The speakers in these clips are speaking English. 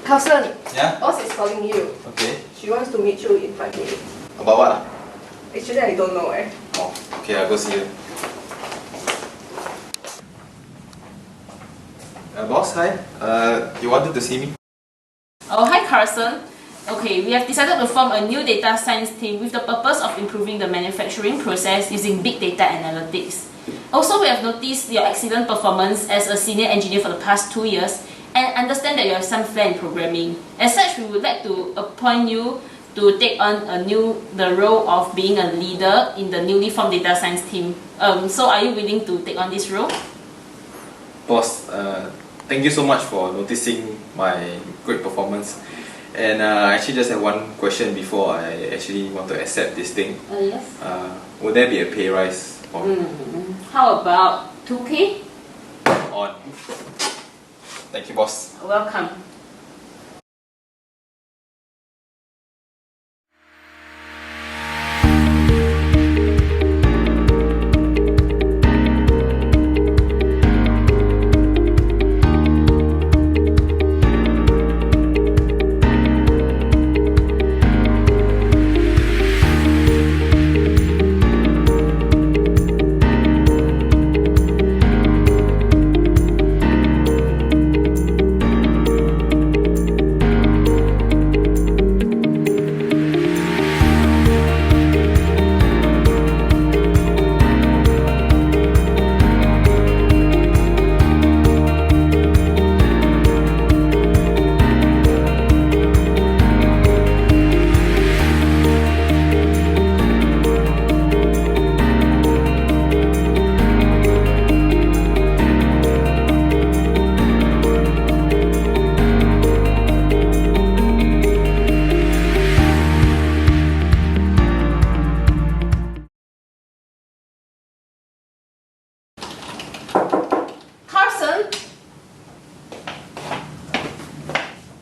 Carlson, Yeah? boss is calling you. Okay. She wants to meet you in 5 minutes. About what? Actually, I don't know eh. Oh, okay, I'll go see you. Boss, hi. You wanted to see me? Oh, hi Carson. Okay, we have decided to form a new data science team with the purpose of improving the manufacturing process using big data analytics. Also, we have noticed your excellent performance as a senior engineer for the past 2 years and understand that you have some flair in programming. As such, we would like to appoint you to take on the role of being a leader in the newly formed data science team. So are you willing to take on this role? Boss, thank you so much for noticing my great performance. And I actually just have one question before I actually want to accept this thing. Yes. Will there be a pay rise for me? How about 2K? On. Thank you, boss. Welcome. Carson?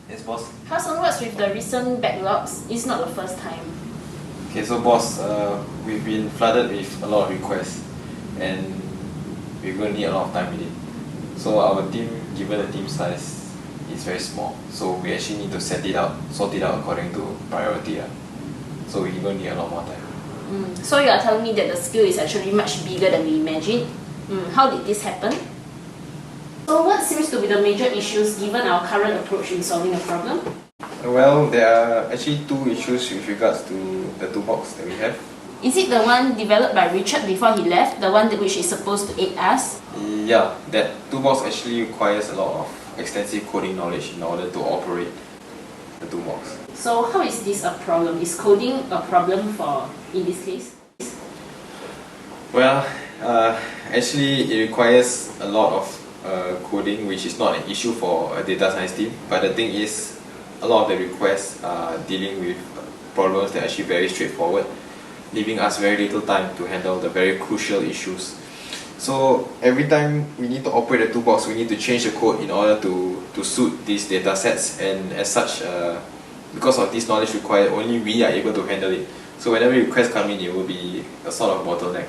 Yes, boss. Carson, what's with the recent backlogs? It's not the first time. Okay, so boss, we've been flooded with a lot of requests and we're going to need a lot of time with it. So our team, given the team size, is very small. So we actually need to sort it out according to priority. So we're going to need a lot more time. So you are telling me that the scale is actually much bigger than we imagined? How did this happen? So what seems to be the major issues given our current approach in solving a problem? Well, there are actually two issues with regards to the toolbox that we have. Is it the one developed by Richard before he left, the one which is supposed to aid us? Yeah, that toolbox actually requires a lot of extensive coding knowledge in order to operate the toolbox. So how is this a problem? Is coding a problem in this case? Well, actually it requires a lot of coding, which is not an issue for a data science team. But the thing is, a lot of the requests are dealing with problems that are actually very straightforward, leaving us very little time to handle the very crucial issues. So every time we need to operate the toolbox, we need to change the code in order to suit these data sets, and as such, because of this knowledge required, only we are able to handle it. So whenever requests come in, it will be a sort of bottleneck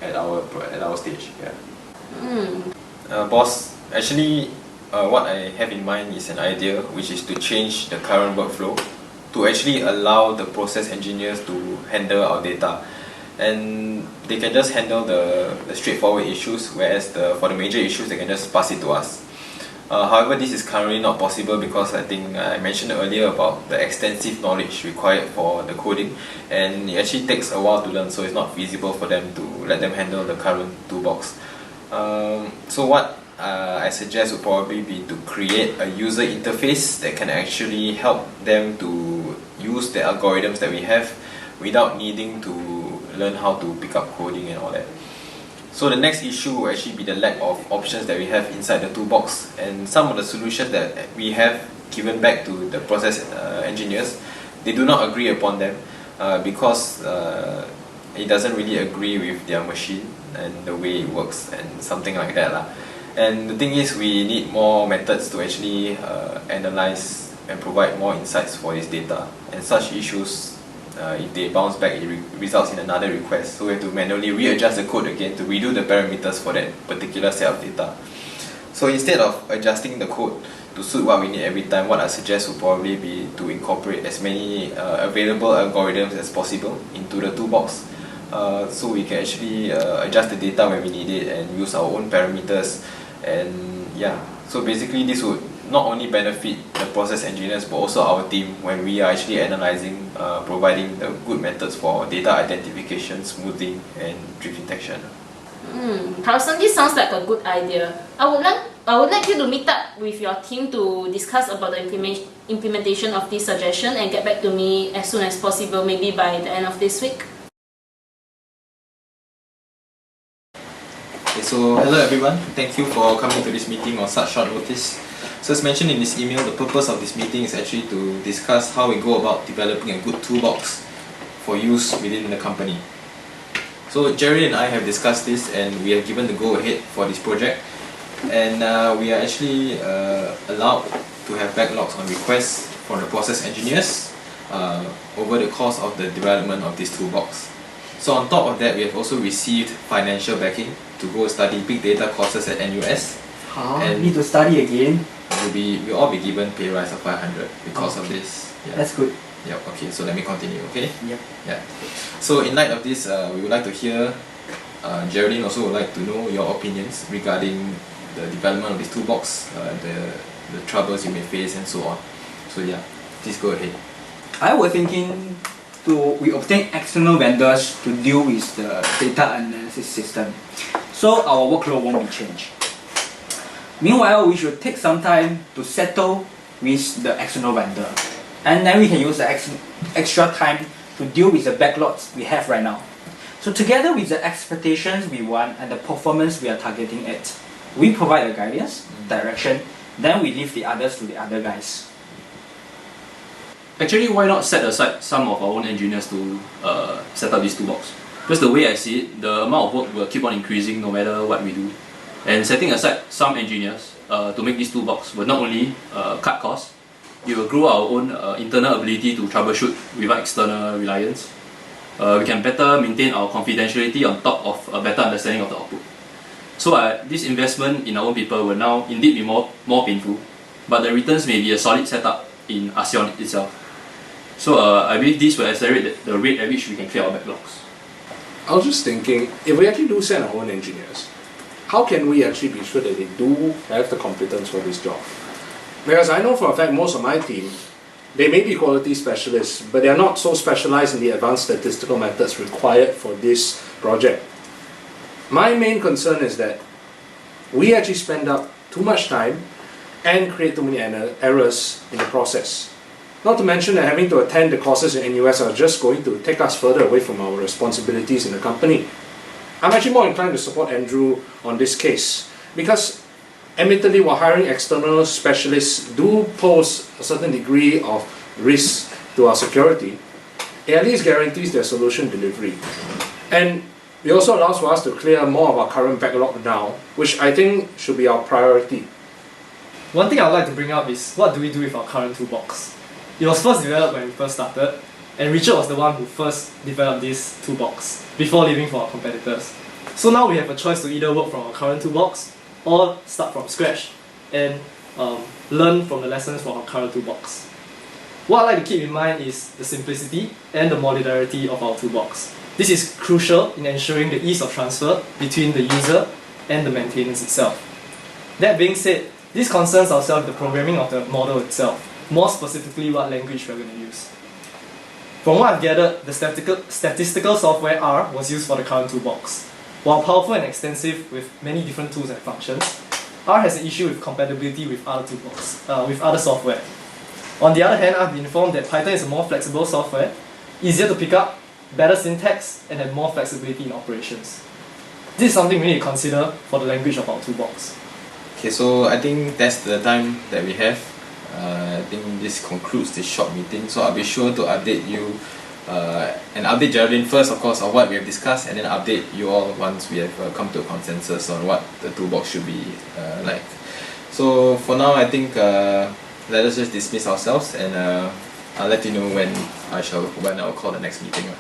at our stage. Yeah. Boss, actually, what I have in mind is an idea which is to change the current workflow to actually allow the process engineers to handle our data, and they can just handle the straightforward issues, whereas for the major issues they can just pass it to us. However, this is currently not possible because I think I mentioned earlier about the extensive knowledge required for the coding, and it actually takes a while to learn, so it's not feasible for them to let them handle the current toolbox. So what I suggest would probably be to create a user interface that can actually help them to use the algorithms that we have without needing to learn how to pick up coding and all that. So the next issue will actually be the lack of options that we have inside the toolbox, and some of the solutions that we have given back to the process engineers, they do not agree upon them because it doesn't really agree with their machine and the way it works and something like that lah. And the thing is, we need more methods to actually analyze and provide more insights for this data, and such issues, if they bounce back, it results in another request. So we have to manually readjust the code again to redo the parameters for that particular set of data. So instead of adjusting the code to suit what we need every time, what I suggest would probably be to incorporate as many available algorithms as possible into the toolbox, so we can actually adjust the data when we need it and use our own parameters. And yeah, so basically this would not only benefit the process engineers but also our team when we are actually analyzing, providing the good methods for data identification, smoothing and drift detection. Carlson, this sounds like a good idea. I would like you to meet up with your team to discuss about the implementation of this suggestion and get back to me as soon as possible, maybe by the end of this week. Okay, so hello everyone, thank you for coming to this meeting on such short notice. So as mentioned in this email, the purpose of this meeting is actually to discuss how we go about developing a good toolbox for use within the company. So Jerry and I have discussed this and we have given the go-ahead for this project, and we are actually allowed to have backlogs on requests from the process engineers over the course of the development of this toolbox. So on top of that, we have also received financial backing to go study big data courses at NUS. And need to study again? We'll all be given pay rise of 500 because of this. Yeah. That's good. Yep, okay, so let me continue, okay? Yep. Yeah. So in light of this, we would like to hear, Geraldine also would like to know your opinions regarding the development of this toolbox, the troubles you may face and so on. So yeah, please go ahead. I was thinking we obtain external vendors to deal with the data analysis system, so our workload won't be changed. Meanwhile, we should take some time to settle with the external vendor, and then we can use the extra time to deal with the backlogs we have right now. So together with the expectations we want and the performance we are targeting at, we provide the guidance, direction, then we leave the others to the other guys. Actually, why not set aside some of our own engineers to set up this toolbox? Because the way I see it, the amount of work will keep on increasing no matter what we do. And setting aside some engineers to make this toolbox will not only cut costs, it will grow our own internal ability to troubleshoot without external reliance. We can better maintain our confidentiality on top of a better understanding of the output. So this investment in our own people will now indeed be more painful, but the returns may be a solid setup in ASEAN itself. So I believe this will accelerate the rate at which we can clear our backlogs. I was just thinking, if we actually do send our own engineers, how can we actually be sure that they do have the competence for this job? Because I know for a fact most of my team, they may be quality specialists, but they are not so specialized in the advanced statistical methods required for this project. My main concern is that we actually spend up too much time and create too many errors in the process. Not to mention that having to attend the courses in NUS are just going to take us further away from our responsibilities in the company. I'm actually more inclined to support Andrew on this case because admittedly, while hiring external specialists do pose a certain degree of risk to our security, it at least guarantees their solution delivery. And it also allows for us to clear more of our current backlog now, which I think should be our priority. One thing I would like to bring up is what do we do with our current toolbox? It was first developed when we first started, and Richard was the one who first developed this toolbox before leaving for our competitors. So now we have a choice to either work from our current toolbox or start from scratch and learn from the lessons from our current toolbox. What I like to keep in mind is the simplicity and the modularity of our toolbox. This is crucial in ensuring the ease of transfer between the user and the maintenance itself. That being said, this concerns ourselves with the programming of the model itself, more specifically what language we're going to use. From what I've gathered, the statistical software R was used for the current toolbox. While powerful and extensive with many different tools and functions, R has an issue with compatibility with other with other software. On the other hand, I've been informed that Python is a more flexible software, easier to pick up, better syntax, and have more flexibility in operations. This is something we need to consider for the language of our toolbox. Okay, so I think that's the time that we have. I think this concludes this short meeting, so I'll be sure to update you and update Geraldine first, of course, on what we have discussed, and then update you all once we have come to a consensus on what the toolbox should be like. So for now, I think let us just dismiss ourselves, and I'll let you know when I'll call the next meeting. Yeah.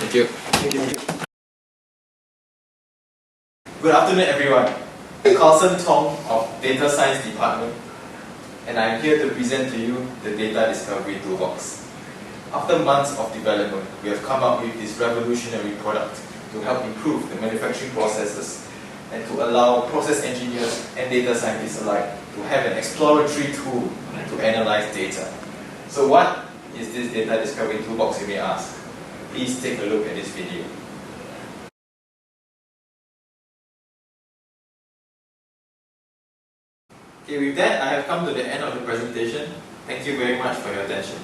Thank you. Good afternoon, everyone. I'm Carlson Tong of Data Data Science Department, and I'm here to present to you the Data Discovery Toolbox. After months of development, we have come up with this revolutionary product to help improve the manufacturing processes and to allow process engineers and data scientists alike to have an exploratory tool to analyze data. So what is this Data Discovery Toolbox, you may ask? Please take a look at this video. Okay, with that, I have come to the end of the presentation. Thank you very much for your attention.